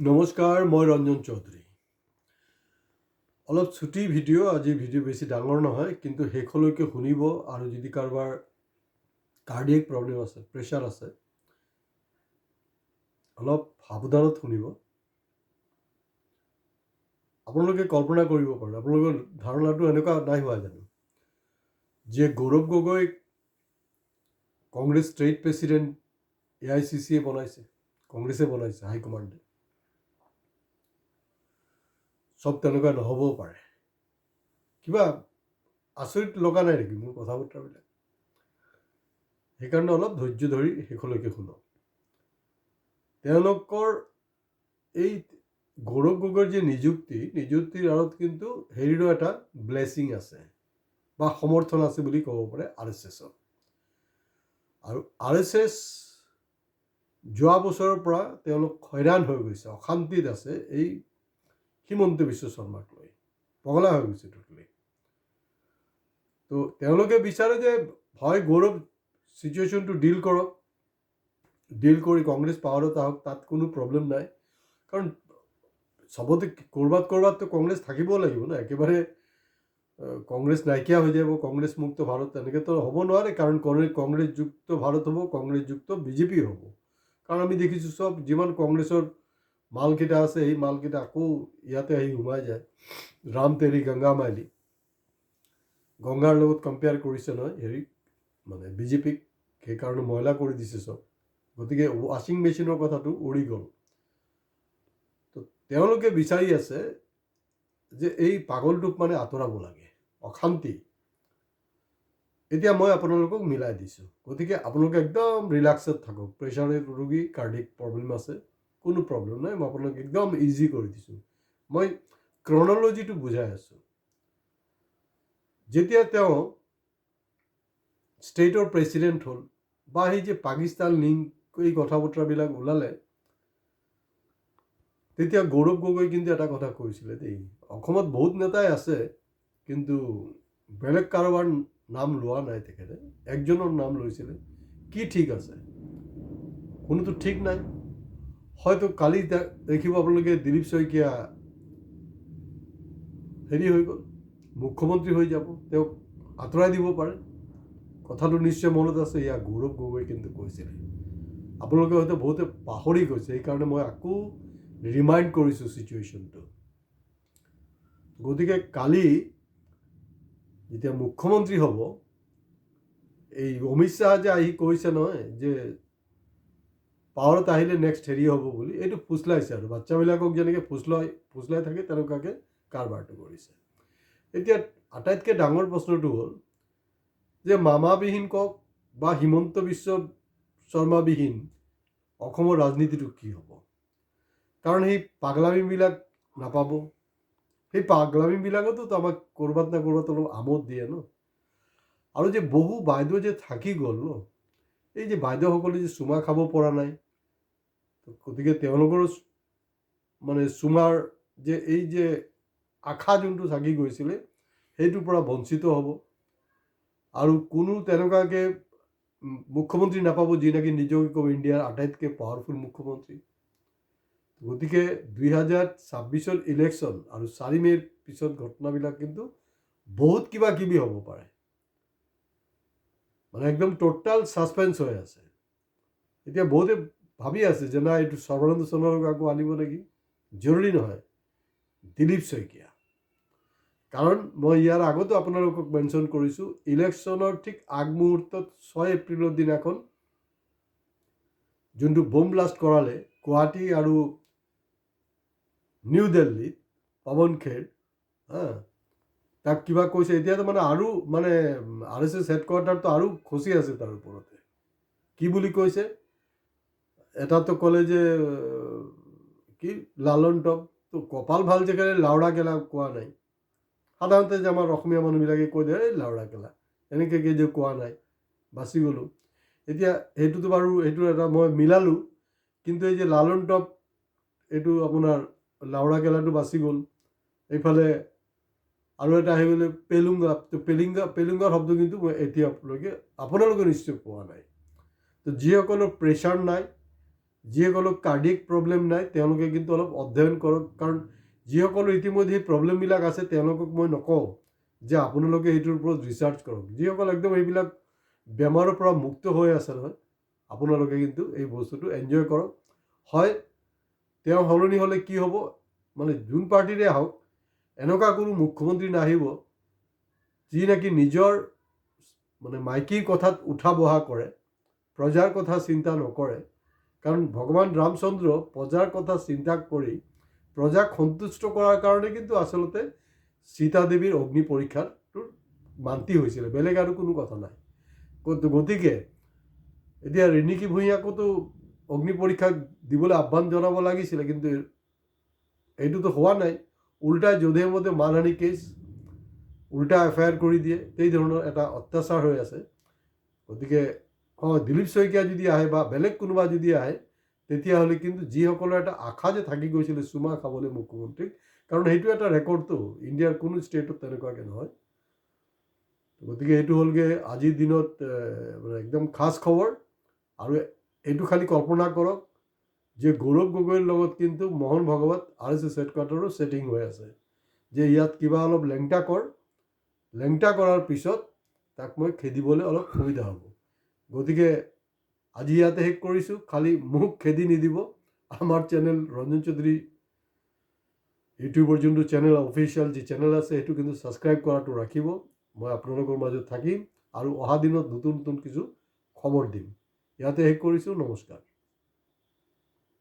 নমস্কাৰ, মই ৰঞ্জন চৌধুৰী। অলপ ছুটি ভিডিঅ', আজি ভিডিঅ' বেছি ডাঙৰ নহয়, কিন্তু শেষলৈকে শুনিব। আৰু যদি কাৰোবাৰ কাৰ্ডিয়েক প্ৰব্লেম আছে, প্ৰেছাৰ আছে, অলপ সাৱধানত শুনিব। আপোনালোকে কল্পনা কৰিব পাৰে, আপোনালোকৰ ধাৰণাটো এনেকুৱা নাই হোৱা জানো যে গৌৰৱ গগৈ কংগ্ৰেছ ষ্টেট প্ৰেচিডেণ্ট AICCয়ে বনাইছে, কংগ্ৰেছে বনাইছে, হাইকমাণ্ডে। চব তেনেকুৱা নহ'বও পাৰে। কিবা আচৰিত লগা নাই নেকি মোৰ কথা বতৰাবিলাক? সেইকাৰণে অলপ ধৈৰ্য ধৰি শেষলৈকে শুনক। তেওঁলোকৰ এই গৌৰৱ গগৈৰ যে নিযুক্তিৰ আঁৰত কিন্তু হেৰিৰো এটা ব্লেছিং আছে বা সমৰ্থন আছে বুলি ক'ব পাৰে RSSৰ। আৰু RSS যোৱা বছৰৰ পৰা তেওঁলোক হয়ৰাণ হৈ গৈছে, অশান্তিত আছে এই হিমন্ত বিশ্ব শৰ্মাক লৈ, পগলা হৈ গৈছে টোটেলি। তো তেওঁলোকে বিচাৰে যে হয় গৌৰৱ চিটুৱেশ্যনটো ডিল কৰক, ডিল কৰি কংগ্ৰেছ পাৱাৰত আহক, তাত কোনো প্ৰব্লেম নাই। কাৰণ চবতে ক'ৰবাততো কংগ্ৰেছ থাকিবও লাগিব না। একেবাৰে কংগ্ৰেছ নাইকিয়া হৈ যাব, কংগ্ৰেছ মুক্ত ভাৰত তেনেকৈতো হ'ব নোৱাৰে। কাৰণ কংগ্ৰেছযুক্ত ভাৰত হ'ব, কংগ্ৰেছযুক্ত BJP হ'ব। কাৰণ আমি দেখিছোঁ চব যিমান কংগ্ৰেছৰ মালকেইটা আছে, সেই মালকেইটা আকৌ ইয়াতে আহি সোমাই যায়। ৰাম তেৰি গংগা মাইলি, গংগাৰ লগত কম্পেয়াৰ কৰিছে নহয় হেৰি মানে BJPক, সেইকাৰণে ময়লা কৰি দিছে চব। গতিকে ৱাশ্বিং মেচিনৰ কথাটো উৰি গ'ল। তো তেওঁলোকে বিচাৰি আছে যে এই পাগলটোক মানে আঁতৰাব লাগে, অশান্তি। এতিয়া মই আপোনালোকক মিলাই দিছোঁ, গতিকে আপোনালোকে একদম ৰিলেক্সত থাকক। প্ৰেছাৰ ৰোগী, কাৰ্ডিয়েক প্ৰব্লেম আছে, কোনো প্ৰব্লেম নাই। মই আপোনালোক একদম ইজি কৰি দিছোঁ। মই ক্ৰনলজিটো বুজাই আছোঁ। যেতিয়া তেওঁ ষ্টেটৰ প্ৰেচিডেণ্ট হ'ল বা সেই যে পাকিস্তান লিংক এই কথা বতৰাবিলাক ওলালে, তেতিয়া গৌৰৱ গগৈ কিন্তু এটা কথা কৈছিলে দেই, অসমত বহুত নেতাই আছে কিন্তু বেলেগ কাৰোবাৰ নাম লোৱা নাই তেখেতে, একজনৰ নাম লৈছিলে। কি ঠিক আছে? কোনোতো ঠিক নাই। হয়তো কালি দেখিব আপোনালোকে দিলীপ শইকীয়া হেৰি হৈ গ'ল, মুখ্যমন্ত্ৰী হৈ যাব, তেওঁক আঁতৰাই দিব পাৰে। কথাটো নিশ্চয় মনত আছে, ইয়াক গৌৰৱ গগৈ কিন্তু কৈছিলে। আপোনালোকে হয়তো বহুতে পাহৰি গৈছে, সেইকাৰণে মই আকৌ ৰিমাইণ্ড কৰিছোঁ চিটুৱেশ্যনটো। গতিকে কালি যেতিয়া মুখ্যমন্ত্ৰী হ'ব, এই অমিত শ্বাহ যে আহি কৈছে নহয় যে পাৱাৰত আহিলে নেক্সট হেৰি হ'ব বুলি, এইটো ফুচলাইছে আৰু বাচ্চাবিলাকক যেনেকৈ ফুচলাই থাকে তেনেকুৱাকৈ কাৰবাৰটো কৰিছে। এতিয়া আটাইতকৈ ডাঙৰ প্ৰশ্নটো হ'ল যে মামাবিহীন কওক বা হিমন্ত বিশ্ব শৰ্মাবিহীন অসমৰ ৰাজনীতিটো কি হ'ব? কাৰণ সেই পাগলামীবিলাক নাপাব। সেই পাগলামীবিলাকতো আমাক ক'ৰবাত না ক'ৰবাত অলপ আমোদ দিয়ে ন। আৰু যে বহু বাইদেউ যে থাকি গ'ল ন, এই যে বাইদেউসকলে যে চুমা খাব পৰা নাই, গতিকে তেওঁলোকৰ মানে চুমাৰ যে এই যে আশা যোনটো থাকি গৈছিলে, সেইটোৰ পৰা বঞ্চিত হ'ব। আৰু কোনো তেনেকুৱাকৈ মুখ্যমন্ত্ৰী নাপাব যি নেকি নিজকে ক'ব ইণ্ডিয়াৰ আটাইতকৈ পাৱাৰফুল মুখ্যমন্ত্ৰী। গতিকে 2026 ইলেকশ্যন আৰু 4 মে'ৰ পিছত ঘটনাবিলাক কিন্তু বহুত কিবা কিবি হ'ব পাৰে। মানে একদম টোটাল ছাছপেন্স হৈ আছে। এতিয়া বহুতে ভাবি আছে যে নাই এইটো সৰ্বানন্দ সোণোৱালক আকৌ আনিব নেকি? জৰুৰী নহয়, দিলীপ শইকীয়া। কাৰণ মই ইয়াৰ আগতো আপোনালোকক মেনশ্যন কৰিছোঁ, ইলেকশ্যনৰ ঠিক আগমুহূৰ্তত 6 এপ্ৰিলৰ দিনাখন যোনটো বোম ব্লাষ্ট কৰালে গুৱাহাটী আৰু নিউ দিল্লীত, পৱন খেৰ, তাক কিবা কৈছে। এতিয়াতো মানে আৰু মানে RSS হেডকোৱাৰ্টাৰটো আৰু খচি আছে তাৰ ওপৰতে। কি বুলি কৈছে? এটাতো ক'লে যে কি লালন টপ, তো কপাল ভাল জেগাৰে লাওৰা গেলা কোৱা নাই। সাধাৰণতে যে আমাৰ অসমীয়া মানুহবিলাকে কৈ দিয়ে এই লাওৰা গেলা, এনেকৈ যে কোৱা নাই, বাচি গ'লোঁ। এতিয়া সেইটোতো বাৰু সেইটো এটা মই মিলালোঁ, কিন্তু এই যে লালন টপ এইটো আপোনাৰ লাওৰা গেলাটো বাচি গ'ল। এইফালে আৰু এটা আহি গ'লে পেলুংগা, তো পেলুংগাৰ শব্দ কিন্তু মই এতিয়ালৈকে আপোনালোকে নিশ্চয় পোৱা নাই। তো যিসকলৰ প্ৰেছাৰ নাই, যিসকলৰ কাৰ্ডিয়েক প্ৰব্লেম নাই তেওঁলোকে কিন্তু অলপ অধ্যয়ন কৰক, কাৰণ যিসকলৰ ইতিমধ্যে এই প্ৰব্লেমবিলাক আছে তেওঁলোকক মই নকওঁ যে আপোনালোকে এইটোৰ ওপৰত ৰিচাৰ্চ কৰক। যিসকল একদম এইবিলাক বেমাৰৰ পৰা মুক্ত হৈ আছে নহয়, আপোনালোকে কিন্তু এই বস্তুটো এনজয় কৰক। হয়, তেওঁ সলনি হ'লে কি হ'ব, মানে যোন পাৰ্টিৰে আহক, এনেকুৱা কোনো মুখ্যমন্ত্ৰী নাহিব যি নেকি নিজৰ মানে মাইকীৰ কথাত উঠা বহা কৰে, প্ৰজাৰ কথা চিন্তা নকৰে। কাৰণ ভগৱান ৰামচন্দ্ৰ প্ৰজাৰ কথা চিন্তা কৰি প্ৰজাক সন্তুষ্ট কৰাৰ কাৰণে কিন্তু আচলতে সীতা দেৱীৰ অগ্নি পৰীক্ষাটোৰ মান্তি হৈছিলে, বেলেগ আৰু কোনো কথা নাই। গতিকে এতিয়া ৰিণিকী ভূঞাকোতো অগ্নি পৰীক্ষা দিবলৈ আহ্বান জনাব লাগিছিলে, কিন্তু এইটোতো হোৱা নাই। উল্টাই যধে মধে মানহানি কেছ, উল্টা FIR কৰি দিয়ে, এই ধৰণৰ এটা অত্যাচাৰ হৈ আছে। গতিকে দিলীপ শইকীয়া যদি আহে বা বেলেগ কোনোবা যদি আহে, তেতিয়াহ'লে কিন্তু যিসকলৰ এটা আশা যে থাকি গৈছিলে চুমা খাবলৈ মুখ্যমন্ত্ৰীক, কাৰণ সেইটো এটা ৰেকৰ্ডটো, ইণ্ডিয়াৰ কোনো ষ্টেটত তেনেকুৱাকৈ নহয়। গতিকে এইটো হ'লগৈ আজিৰ দিনত মানে একদম খাচ খবৰ। আৰু এইটো খালি কল্পনা কৰক যে গৌৰৱ গগৈৰ লগত কিন্তু মোহন ভাগৱত RSS হেডকোৱাৰ্টাৰো ছেটিং হৈ আছে, যে ইয়াত কিবা অলপ লেংটা কৰাৰ পিছত তাক মই খেদিবলৈ অলপ সুবিধা হ'ব। গতিকে আজি ইয়াতে শেষ কৰিছোঁ। খালি মোক খেদি নিদিব। আমাৰ চেনেল ৰঞ্জন চৌধুৰী ইউটিউবৰ যোনটো চেনেল অফিচিয়েল যি চেনেল আছে সেইটো কিন্তু ছাবস্ক্ৰাইব কৰাটো ৰাখিব। মই আপোনালোকৰ মাজত থাকিম আৰু অহা দিনত নতুন নতুন কিছু খবৰ দিম। ইয়াতে শেষ কৰিছোঁ। নমস্কাৰ।